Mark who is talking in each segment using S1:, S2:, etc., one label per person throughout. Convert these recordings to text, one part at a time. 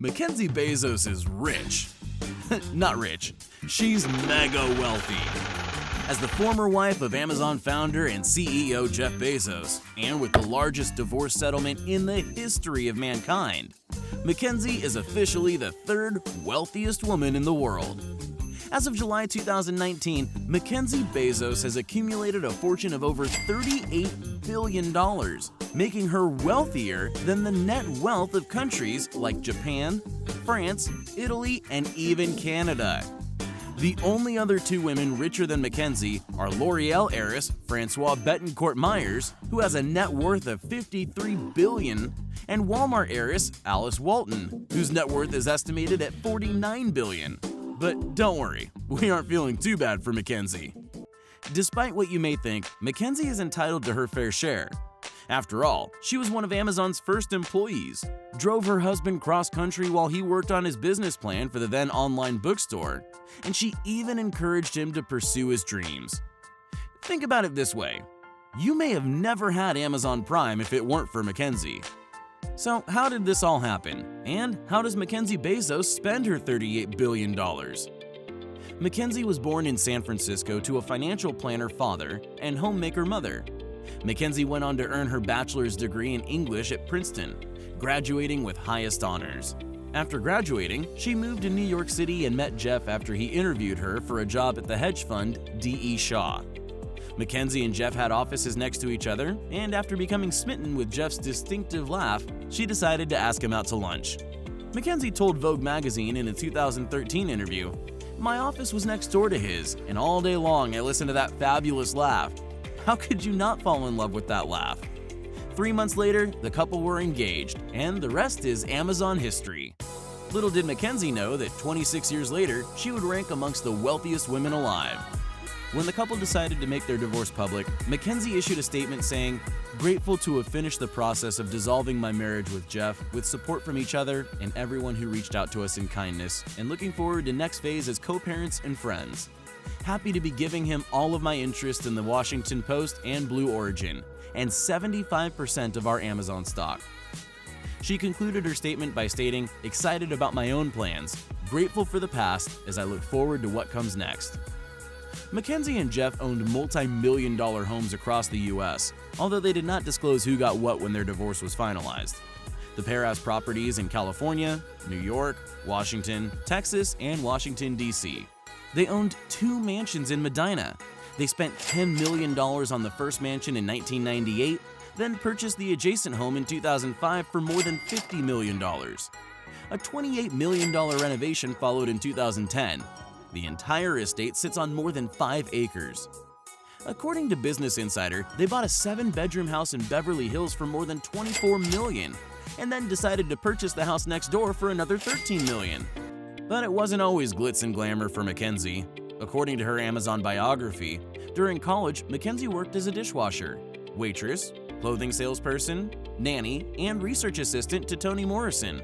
S1: MacKenzie Bezos is rich. Not rich. She's mega wealthy. As the former wife of Amazon founder and CEO Jeff Bezos, and with the largest divorce settlement in the history of mankind, MacKenzie is officially the third wealthiest woman in the world. As of July 2019, MacKenzie Bezos has accumulated a fortune of over $38 billion, making her wealthier than the net wealth of countries like Japan, France, Italy, and even Canada. The only other two women richer than MacKenzie are L'Oreal heiress Francois Bettencourt Myers, who has a net worth of $53 billion, and Walmart heiress Alice Walton, whose net worth is estimated at $49 billion. But don't worry, we aren't feeling too bad for MacKenzie. Despite what you may think, MacKenzie is entitled to her fair share. After all, she was one of Amazon's first employees, drove her husband cross-country while he worked on his business plan for the then online bookstore, and she even encouraged him to pursue his dreams. Think about it this way. You may have never had Amazon Prime if it weren't for MacKenzie. So how did this all happen? And how does MacKenzie Bezos spend her $38 billion? MacKenzie was born in San Francisco to a financial planner father and homemaker mother. MacKenzie went on to earn her bachelor's degree in English at Princeton, graduating with highest honors. After graduating, she moved to New York City and met Jeff after he interviewed her for a job at the hedge fund D.E. Shaw. MacKenzie and Jeff had offices next to each other, and after becoming smitten with Jeff's distinctive laugh, she decided to ask him out to lunch. MacKenzie told Vogue magazine in a 2013 interview, "My office was next door to his, and all day long I listened to that fabulous laugh. How could you not fall in love with that laugh?" 3 months later, the couple were engaged, and the rest is Amazon history. Little did MacKenzie know that 26 years later, she would rank amongst the wealthiest women alive. When the couple decided to make their divorce public, MacKenzie issued a statement saying, "Grateful to have finished the process of dissolving my marriage with Jeff with support from each other and everyone who reached out to us in kindness, and looking forward to next phase as co-parents and friends. Happy to be giving him all of my interest in the Washington Post and Blue Origin, and 75% of our Amazon stock." She concluded her statement by stating, "Excited about my own plans, grateful for the past as I look forward to what comes next." MacKenzie and Jeff owned multi-million-dollar homes across the U.S., although they did not disclose who got what when their divorce was finalized. The pair has properties in California, New York, Washington, Texas, and Washington, D.C. They owned 2 mansions in Medina. They spent $10 million on the first mansion in 1998, then purchased the adjacent home in 2005 for more than $50 million. A $28 million renovation followed in 2010. The entire estate sits on more than 5 acres. According to Business Insider, they bought a 7-bedroom house in Beverly Hills for more than $24 million, and then decided to purchase the house next door for another $13 million. But it wasn't always glitz and glamour for MacKenzie. According to her Amazon biography, during college, MacKenzie worked as a dishwasher, waitress, clothing salesperson, nanny, and research assistant to Toni Morrison.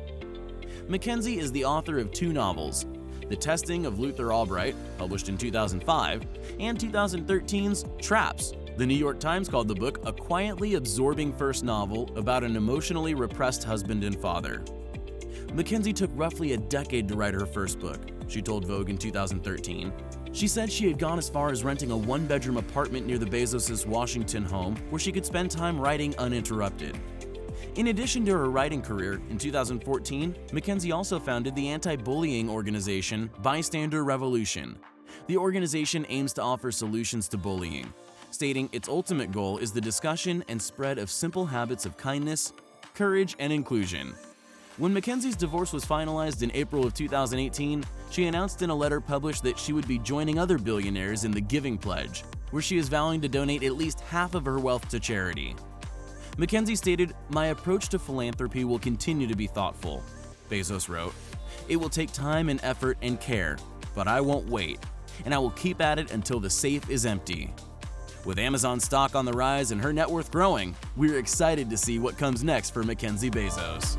S1: MacKenzie is the author of 2 novels, The Testing of Luther Albright, published in 2005, and 2013's Traps. The New York Times called the book a quietly absorbing first novel about an emotionally repressed husband and father. MacKenzie took roughly a decade to write her first book, she told Vogue in 2013. She said she had gone as far as renting a 1-bedroom apartment near the Bezos' Washington home where she could spend time writing uninterrupted. In addition to her writing career, in 2014, MacKenzie also founded the anti-bullying organization Bystander Revolution. The organization aims to offer solutions to bullying, stating its ultimate goal is the discussion and spread of simple habits of kindness, courage, and inclusion. When MacKenzie's divorce was finalized in April of 2018, she announced in a letter published that she would be joining other billionaires in the Giving Pledge, where she is vowing to donate at least half of her wealth to charity. MacKenzie stated, "My approach to philanthropy will continue to be thoughtful," Bezos wrote. "It will take time and effort and care, but I won't wait, and I will keep at it until the safe is empty." With Amazon stock on the rise and her net worth growing, we're excited to see what comes next for MacKenzie Bezos.